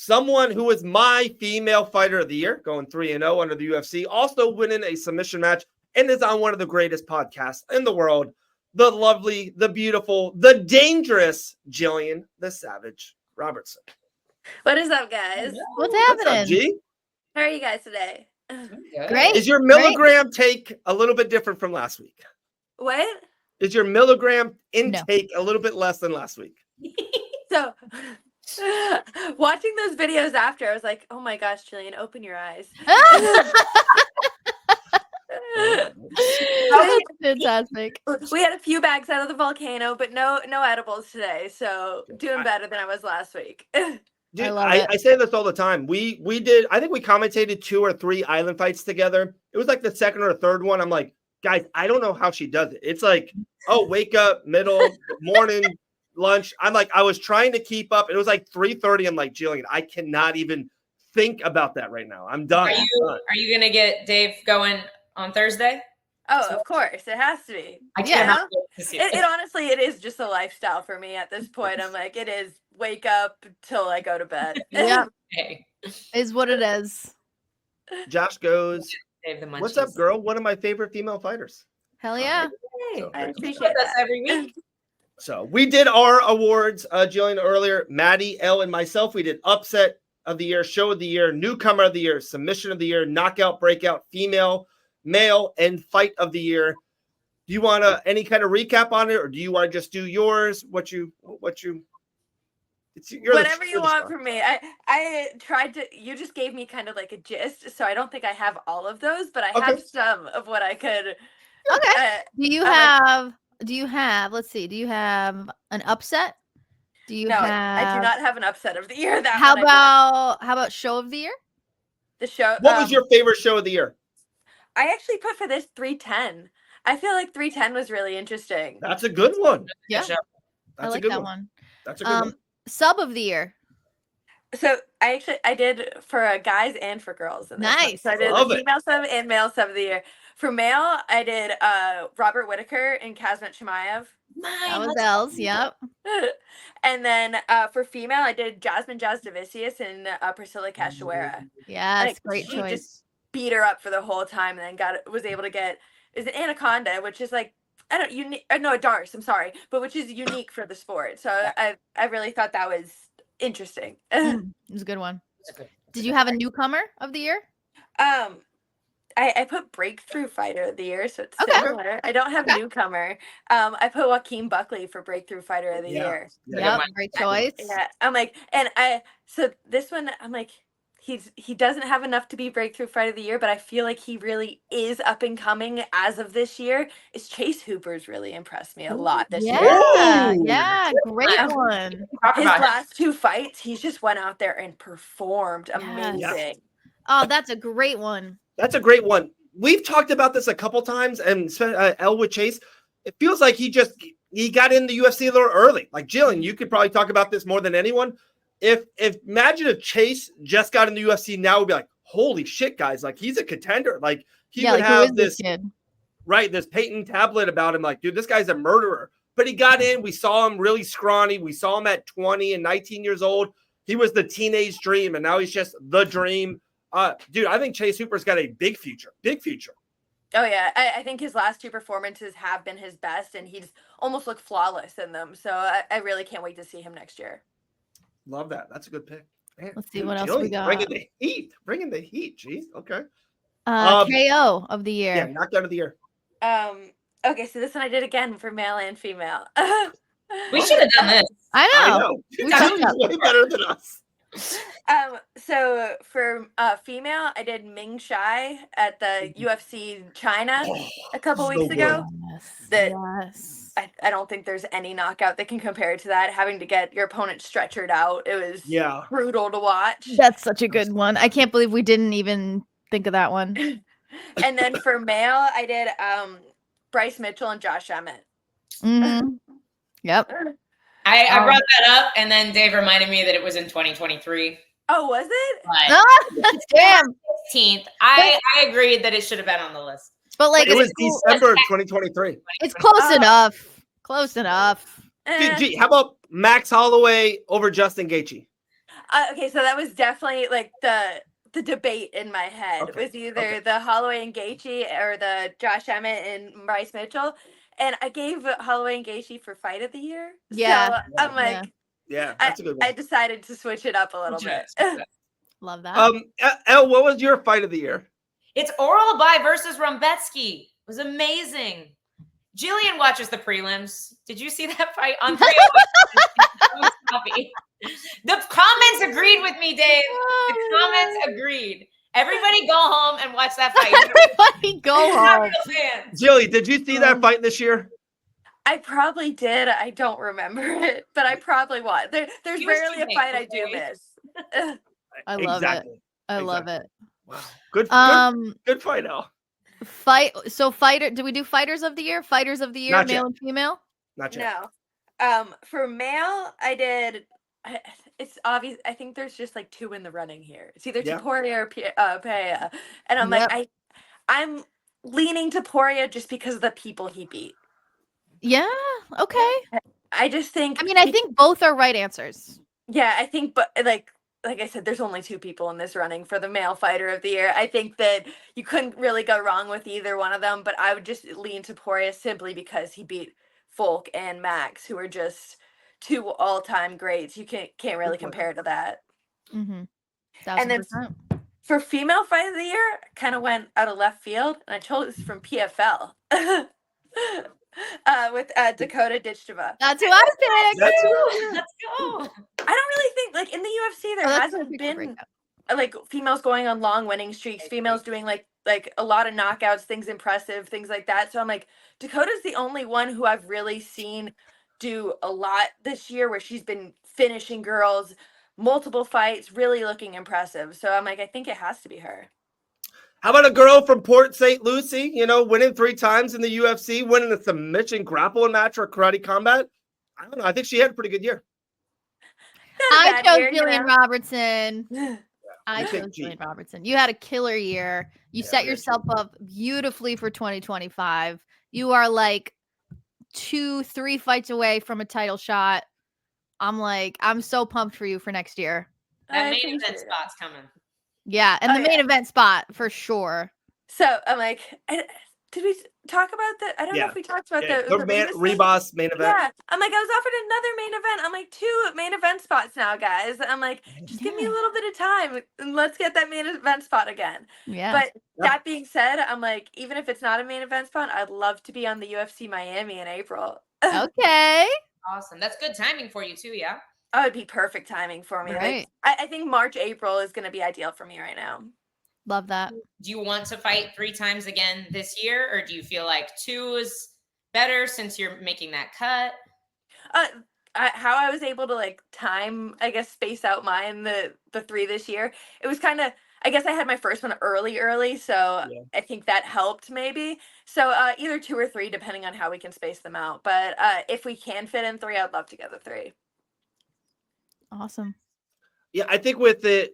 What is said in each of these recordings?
someone who was my female fighter of the year, going 3-0 under the UFC, also winning a submission match, and is on one of the greatest podcasts in the world. The lovely, the beautiful, the dangerous Gillian the Savage Robertson. What is up, guys? What's happening? What's up, G? How are you guys today? Great. Is your milligram take a little bit different from last week? What? Is your milligram intake a little bit less than last week? So, watching those videos after, I was like, oh my gosh, Gillian, open your eyes. Fantastic. We had a few bags out of the volcano, but no edibles today. So doing better than I was last week. Dude, I love it. I say this all the time. We did, I think we commentated 2 or 3 island fights together. It was like the second or third one. I'm like, guys, I don't know how she does it. It's like, oh, wake up, middle, morning, lunch. I'm like, I was trying to keep up. It was like 3:30. I'm like, Gillian, I cannot even think about that right now. I'm done. Are you gonna get Dave going on Thursday? Oh, of course. It has to be. I cannot wait to see It honestly, it is just a lifestyle for me at this point. I'm like, it is wake up till I go to bed. Yeah. Hey, Is what it is. Josh goes, Dave the Munchies. what's up, girl? One of my favorite female fighters. Hell yeah. Hey, So, I very cool. appreciate With us that. every week. So we did our awards, Jillian, earlier. Maddie, Elle, and myself, we did upset of the year, show of the year, newcomer of the year, submission of the year, knockout, breakout, female, male, and fight of the year. Do you want any kind of recap on it, or do you want to just do yours? You're Whatever you want from me. I tried to. You just gave me kind of like a gist, so I don't think I have all of those, but I have some of what I could. Okay. Do you have? Let's see. Do you have an upset? Do you have? I do not have an upset of the year. How about show of the year? The show? What was your favorite show of the year? I actually put for this 310. I feel like 310 was really interesting. That's a good one. Yeah, That's I like a good that one. one. That's a good one. Sub of the year. So I did for guys and for girls. In this one. Nice. So I did Love the it. female sub and male sub of the year. For male, I did Robert Whitaker and Kazmat Chimaev. That was L's. Yep. And then for female, I did Jasmine Jasdavicius and Priscilla Cachoeira. Yes, great she choice. Just beat her up for the whole time, and then was able to get is it Anaconda, which is like Darce. I'm sorry, but which is unique for the sport. So I really thought that was interesting. It was a good one. Did you have a newcomer of the year? I put breakthrough fighter of the year, so it's Okay. similar. I don't have newcomer. I put Joaquin Buckley for breakthrough fighter of the year. Yep, great choice. Yeah, I'm like, so this one, I'm like, he doesn't have enough to be breakthrough fighter of the year, but I feel like he really is up and coming as of this year. Is Chase Hooper's really impressed me a lot this year. Yeah, great one. His last 2 fights, he's just went out there and performed amazing. Yeah. Oh, that's a great one. That's a great one. We've talked about this a couple times, and Elle with Chase, it feels like he got in the UFC a little early. Like Jillian, you could probably talk about this more than anyone. If imagine if Chase just got in the UFC now, we'd be like, holy shit, guys! Like he's a contender. Like he would have this kid? Right, this patent tablet about him. Like, dude, this guy's a murderer. But he got in. We saw him really scrawny. We saw him at 20 and 19 years old. He was the teenage dream, and now he's just the dream. Dude, I think Chase Hooper's got a big future. Big future. Oh, yeah. I think his last 2 performances have been his best, and he's almost looked flawless in them. So I really can't wait to see him next year. Love that. That's a good pick. Man, Let's see what else we got. Bringing the heat. Jeez. Okay. KO of the year. Yeah, knockout of the year. Okay, so this one I did again for male and female. We should have done this. I know. We way better than us. So for female, I did Ming Shai at the UFC China a couple weeks ago. Yes. I don't think there's any knockout that can compare to that. Having to get your opponent stretchered out, it was brutal to watch. That's such a good one. I can't believe we didn't even think of that one. And then for male, I did Bryce Mitchell and Josh Emmett. Mm-hmm. Yep. I brought that up, and then Dave reminded me that it was in 2023. Oh, was it? But damn. 16th. I agreed that it should have been on the list. But like it was December of 2023. It's close enough. Close enough. Gee, how about Max Holloway over Justin Gaethje? Okay, so that was definitely like the debate in my head was either the Holloway and Gaethje or the Josh Emmett and Bryce Mitchell, and I gave Holloway and Gaethje for fight of the year. Yeah. So I'm like, Yeah, that's a good one. I decided to switch it up a little bit. Love that. Elle, what was your fight of the year? It's Oralby versus Rumbetsky. It was amazing. Gillian watches the prelims. Did you see that fight on 301? The comments agreed with me, Dave. The comments agreed. Everybody go home and watch that fight. Everybody go home. Jilly, did you see that fight this year? I probably did. I don't remember it, but I probably was. There's rarely a fight I do miss. I love it. I love it. Wow. Good fight, Elle. Fighter. Do we do fighters of the year? Fighters of the year, male and female? Not yet. No. For male, I did. It's obvious. I think there's just like two in the running here. It's either Topuria or Pereira, and I'm like, I'm leaning to Poirier just because of the people he beat. Yeah. Okay. I just think. I mean, I think both are right answers. Yeah, I think, but like I said, there's only two people in this running for the male fighter of the year. I think that you couldn't really go wrong with either one of them, but I would just lean to Poirier simply because he beat Folk and Max, who are just two all-time greats. You can't really compare to that. Mm-hmm. And then for female fight of the year, I kind of went out of left field, and I chose from PFL. With Dakota Ditcheva. That's who I picked. Let's go. I don't really think, like, in the UFC there hasn't been like females going on long winning streaks, females doing like a lot of knockouts, things impressive, things like that. So I'm like, Dakota's the only one who I've really seen do a lot this year where she's been finishing girls, multiple fights, really looking impressive. So I'm like, I think it has to be her. How about a girl from Port St. Lucie, winning 3 times in the UFC, winning a submission grappling match or karate combat? I don't know. I think she had a pretty good year. I chose Gillian Robertson. I chose Gillian Robertson. You had a killer year. You set yourself up beautifully for 2025. You are like 2-3 fights away from a title shot. I'm so pumped for you for next year. That main event spot's coming. Yeah, and the main event spot for sure. So I'm like, did we talk about that? I don't know if we talked about the Rebus main event. Yeah, I'm like, I was offered another main event. I'm like, 2 main event spots now, guys. I'm like, just give me a little bit of time and let's get that main event spot again. Yeah. But that being said, I'm like, even if it's not a main event spot, I'd love to be on the UFC Miami in April. Okay. Awesome. That's good timing for you too, yeah? Oh, it'd be perfect timing for me. Right. Like, I think March, April is going to be ideal for me right now. Love that. Do you want to fight 3 times again this year, or do you feel like 2 is better since you're making that cut? How I was able to like time, I guess, space out mine, the 3 this year. It was kind of, I guess I had my first one early, so I think that helped maybe. So either 2 or 3, depending on how we can space them out. But if we can fit in 3, I'd love to get the 3. Awesome. Yeah, I think with the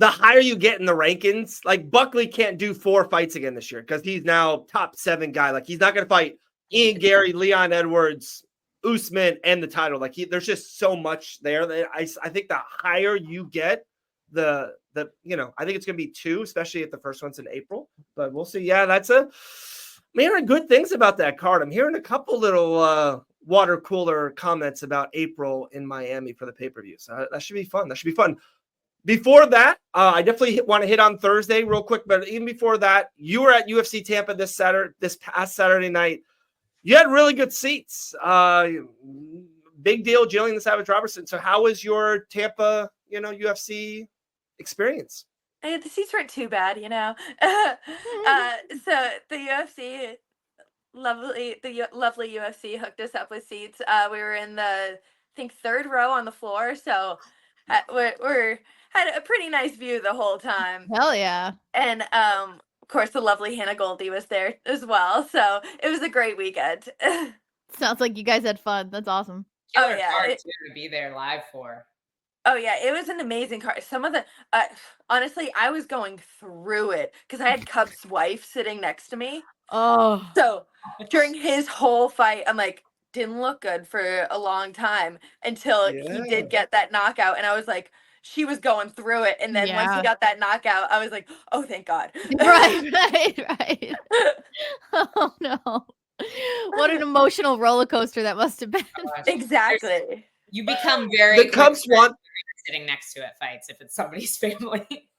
higher you get in the rankings, like Buckley can't do 4 fights again this year because he's now top 7 guy. Like he's not going to fight Ian Gary, Leon Edwards, Usman, and the title. Like there's just so much there. That I think the higher you get, I think it's going to be 2, especially if the first one's in April. But we'll see. Yeah, I'm hearing good things about that card. I'm hearing a couple little water cooler comments about April in Miami for the pay-per-view. So that should be fun. Before that, I definitely want to hit on Thursday real quick. But even before that, you were at UFC Tampa this past Saturday night. You had really good seats. Big deal, Gillian the Savage Robertson. So how was your Tampa, UFC experience? The seats weren't too bad, So the UFC, the lovely UFC hooked us up with seats. We were in the, I think, 3rd row on the floor. So we're had a pretty nice view the whole time. Hell yeah. And of course the lovely Hannah Goldie was there as well. So it was a great weekend. Sounds like you guys had fun. That's awesome. Hard to be there live for. Oh yeah, it was an amazing car. Some of the honestly, I was going through it because I had Cub's wife sitting next to me. Oh. So during his whole fight, I'm like, didn't look good for a long time until he Yeah. did get that knockout. And I was like, she was going through it. And then once he Yeah. got that knockout, I was like, oh, thank God. Right. Oh no. What an emotional roller coaster that must have been. Gosh. Exactly. You become very The Cubs want sitting next to at fights if it's somebody's family.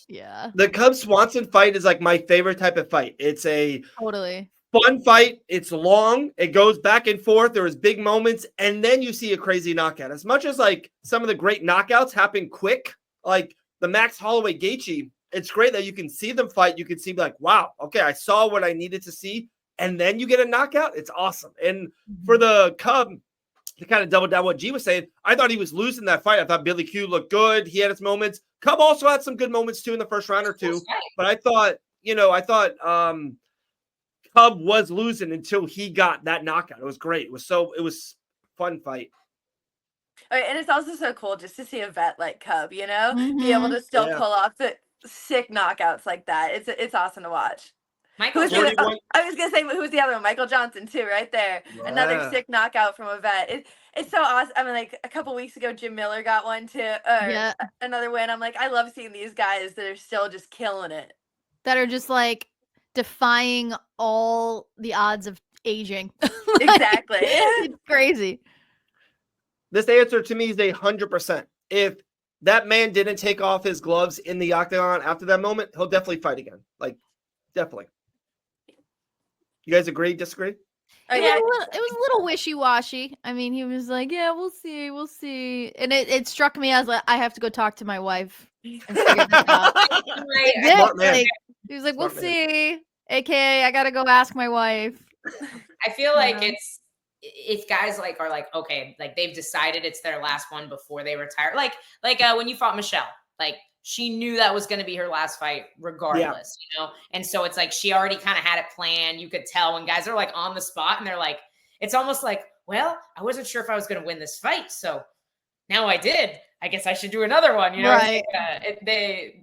Yeah. the Cubs Swanson fight is like my favorite type of fight. It's a Totally. fun fight. It's long. It goes back and forth. There was big moments, and then you see a crazy knockout. As much as like some of the great knockouts happen quick, like the Max Holloway Gaethje, it's great that you can see them fight. You can see like, wow, okay, I saw what I needed to see, and then you get a knockout. It's awesome. And for the Cub, to kind of double down what G was saying, I thought he was losing that fight. I thought Billy Q looked good. He had his moments. Cub also had some good moments too in the first round or two. But I thought Cub was losing until he got that knockout. It was great. It was fun fight. And it's also so cool just to see a vet like Cub, be able Mhm. to still Yeah. pull off the sick knockouts like that. It's awesome to watch. Michael Who's Jordan. I was gonna say who's the other one? Michael Johnson too, right there. Another Yeah. sick knockout from a vet. It's so awesome. I mean, like a couple weeks ago, Jim Miller got one too. Yeah. Another win. I'm like, I love seeing these guys that are still just killing it. That are just like defying all the odds of aging. Like, Exactly. It's crazy. This answer to me is 100%. If that man didn't take off his gloves in the octagon after that moment, he'll definitely fight again. Like, definitely. You guys agree, disagree? Oh, It yeah. was a little wishy-washy. I mean, he was like, yeah, we'll see. And it struck me as like, I have to go talk to my wife and figure this out. Right. Yeah, Smart man. like, he was like, Smart we'll man. see. AKA, I gotta go ask my wife. I feel like Yeah. it's guys like are like, okay, like they've decided it's their last one before they retire. Like when you fought Michelle, like she knew that was going to be her last fight regardless, And so it's like she already kind of had it planned. You could tell when guys are like on the spot and they're like, it's almost like, well, I wasn't sure if I was going to win this fight, so now I did. I guess I should do another one, Right.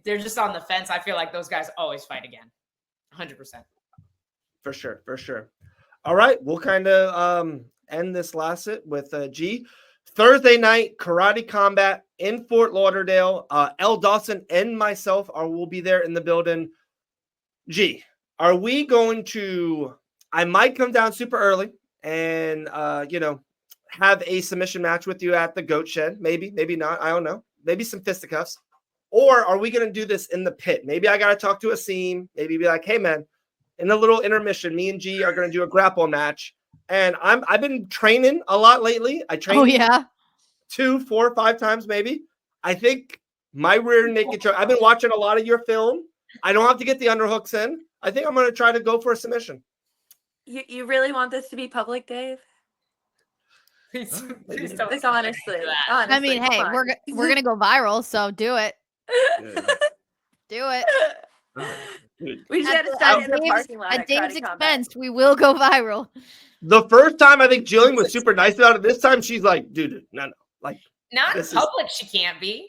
They're just on the fence. I feel like those guys always fight again. 100%. For sure. All right, we'll kind of end this last set with G. Thursday night, Karate Combat in Fort Lauderdale. L. Dawson and myself will be there in the building. G, are we going to – I might come down super early and, have a submission match with you at the Goat Shed. Maybe not. I don't know. Maybe some fisticuffs. Or are we going to do this in the pit? Maybe I got to talk to Asim. Maybe be like, hey, man, in the little intermission, me and G are going to do a grapple match. And I've been training a lot lately. I trained 2, 4, 5 times maybe. I think my rear naked choke. I've been watching a lot of your film. I don't have to get the underhooks in. I think I'm going to try to go for a submission. You really want this to be public, Dave? Please Like, honestly. I mean, hey, we're gonna go viral, so do it. Do it. We just got to start in the parking lot at Dave's Karate Combat. expense. We will go viral. The first time I think Jillian was super nice about it. This time she's like, dude, no. Like, not in this public, she can't be.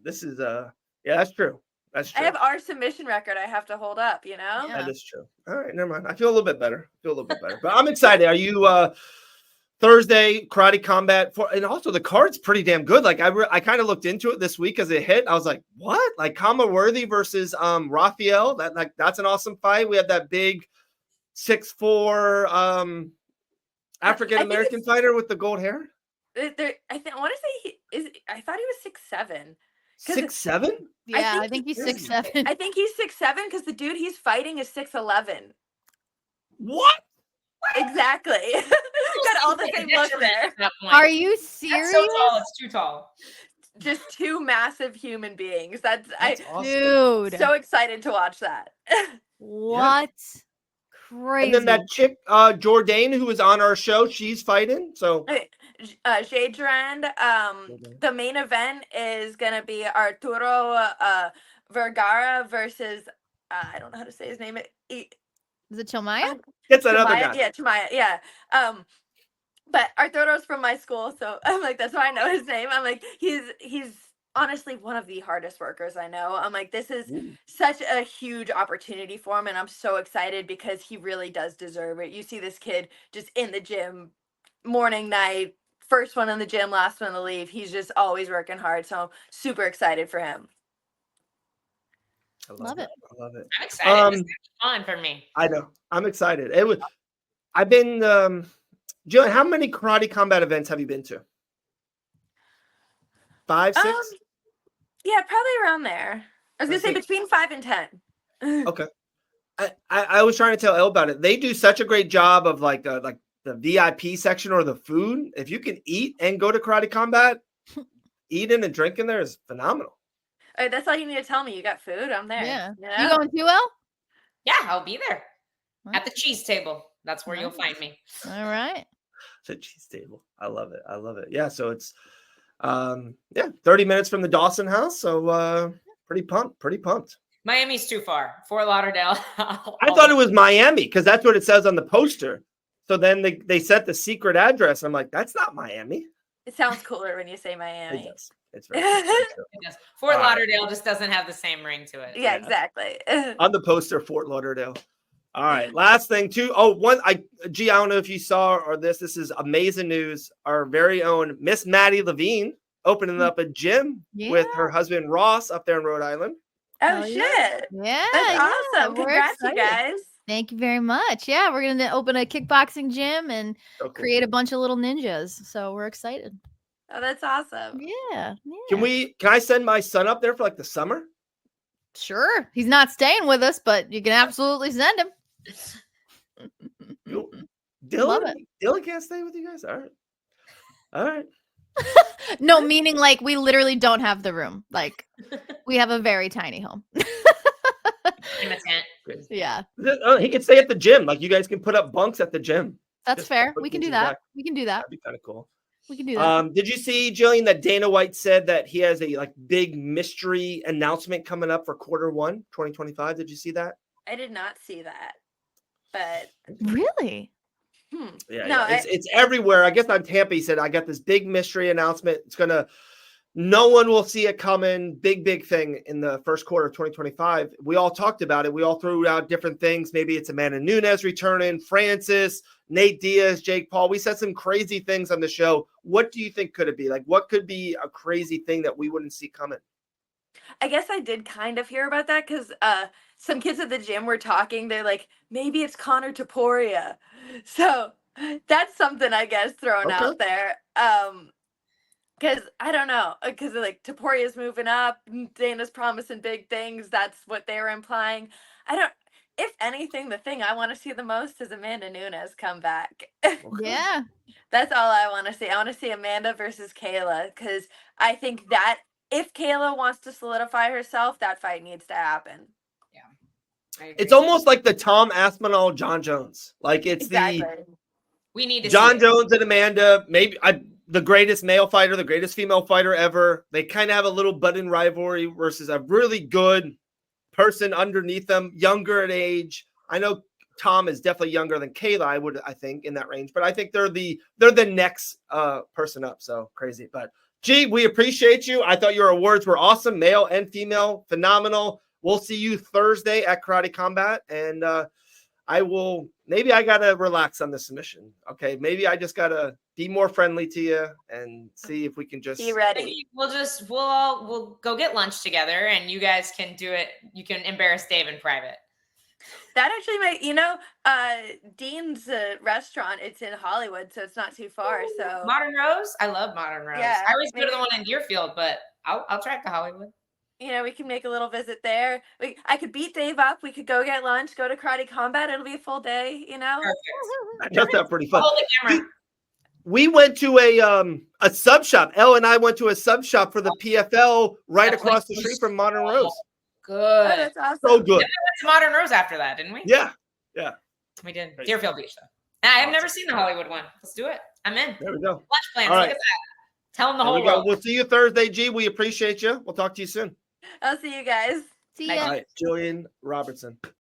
This is yeah, that's true. That's true. I have our submission record I have to hold up, Yeah. That is true. All right, never mind. I feel a little bit better. But I'm excited. Are you Thursday Karate Combat and also the card's pretty damn good. Like I kind of looked into it this week as it hit. I was like, what? Like Kama Worthy versus Raphael. That's an awesome fight. We have that big 6'4" African American fighter with the gold hair. I want to say I thought he was 6'7". 6'7"? Yeah, I think he's 6'7". I think he's 6'7" because the dude he's fighting is 6'11". What? Exactly. Got all the same looks there. Are you serious? That's so tall. It's too tall. Just two massive human beings. That's awesome. Dude. So excited to watch that. What? Crazy. And then that chick, Jourdain, who was on our show, she's fighting. So Jade Durand, the main event is gonna be Arturo Vergara versus I don't know how to say his name. Is it Chilmaya? It's another guy. Yeah, Chimaya. Yeah. But Arturo's from my school, so I'm like, that's why I know his name. I'm like, he's honestly one of the hardest workers I know. I'm like, this is such a huge opportunity for him, and I'm so excited because he really does deserve it. You see this kid just in the gym, morning, night, first one in the gym, last one to leave. He's just always working hard. So I'm super excited for him. I love it. I love it. I'm excited. It's fun for me. I know. I'm excited. I've been Jillian, how many Karate Combat events have you been to? 5, 6? Yeah, probably around there. I was gonna say between 5 and 10. Okay. I was trying to tell Elle about it. They do such a great job of like the VIP section or the food. If you can eat and go to Karate Combat, eating and drinking there is phenomenal. All right, that's all you need to tell me. You got food? I'm there. Yeah. You You going too, Elle? Yeah, I'll be there at the cheese table. That's where you'll find me. All right. The cheese table. I love it. I love it. Yeah. So it's 30 minutes from the Dawson house. So pretty pumped. Miami's too far. Fort Lauderdale. I thought it was Miami because that's what it says on the poster. So then they set the secret address. I'm like, that's not Miami. It sounds cooler when you say Miami. It does. It's very true. Fort Lauderdale just doesn't have the same ring to it. Yeah, exactly. On the poster, Fort Lauderdale. All right. Last thing too. Oh, I don't know if you saw or this is amazing news. Our very own Miss Maddie Levine opening up a gym with her husband Ross up there in Rhode Island. Oh shit. Yeah. That's awesome. Congrats, you guys. Thank you very much. Yeah, we're gonna open a kickboxing gym and create a bunch of little ninjas. So we're excited. Oh, that's awesome. Yeah. Can I send my son up there for like the summer? Sure. He's not staying with us, but you can absolutely send him. Dylan can't stay with you guys. All right. No, meaning like we literally don't have the room. Like we have a very tiny home. In a tent. Yeah. He can stay at the gym. Like you guys can put up bunks at the gym. That's fair. We can do that. We can do that. That'd be kind of cool. We can do that. Did you see, Jillian, that Dana White said that he has a big mystery announcement coming up for Q1 2025? Did you see that? I did not see that. But really? Yeah, it's everywhere. I guess on Tampa, he said, I got this big mystery announcement. No one will see it coming. Big thing in the first quarter of 2025. We all talked about it. We all threw out different things. Maybe it's Amanda Nunes returning, Francis, Nate Diaz, Jake Paul. We said some crazy things on the show. What do you think could it be? Like, what could be a crazy thing that we wouldn't see coming? I guess I did kind of hear about that because some kids at the gym were talking. They're like, maybe it's Connor Topuria. So that's something I guess thrown out there. Because I don't know, because like Topuria's moving up, Dana's promising big things. That's what they were implying. If anything, the thing I want to see the most is Amanda Nunes come back. Yeah. That's all I want to see. I want to see Amanda versus Kayla because I think that if Kayla wants to solidify herself, that fight needs to happen. Yeah. It's almost like the Tom Aspinall, John Jones. Like it's we need to John Jones and Amanda, maybe the greatest male fighter, the greatest female fighter ever. They kind of have a little budding rivalry versus a really good person underneath them, younger in age. I know Tom is definitely younger than Kayla, I think, in that range. But I think they're the next person up. So crazy. But G, we appreciate you. I thought your awards were awesome, male and female, phenomenal. We'll see you Thursday at Karate Combat, and maybe I gotta relax on the submission. Okay, maybe I just gotta be more friendly to you and see if we can just be ready. We'll go get lunch together, and you guys can do it. You can embarrass Dave in private. That actually might, Dean's restaurant. It's in Hollywood, so it's not too far. So Modern Rose, I love Modern Rose. Yeah, I always go to the one in Deerfield, but I'll track to Hollywood. We can make a little visit there. I could beat Dave up. We could go get lunch, go to Karate Combat. It'll be a full day, Perfect. That's not pretty fun. Hold the camera. We went to a sub shop. Elle and I went to a sub shop for the PFL right across the street from Modern Rose. Good. Oh, that's awesome. So good. We went to Modern Rose after that, didn't we? Yeah. We did. Deerfield Beach, though. I have never seen the Hollywood one. Let's do it. I'm in. There we go. Lunch plans. All right. Look at that. Tell them the whole world. We'll see you Thursday, G. We appreciate you. We'll talk to you soon. I'll see you guys. See ya. All right, Gillian Robertson.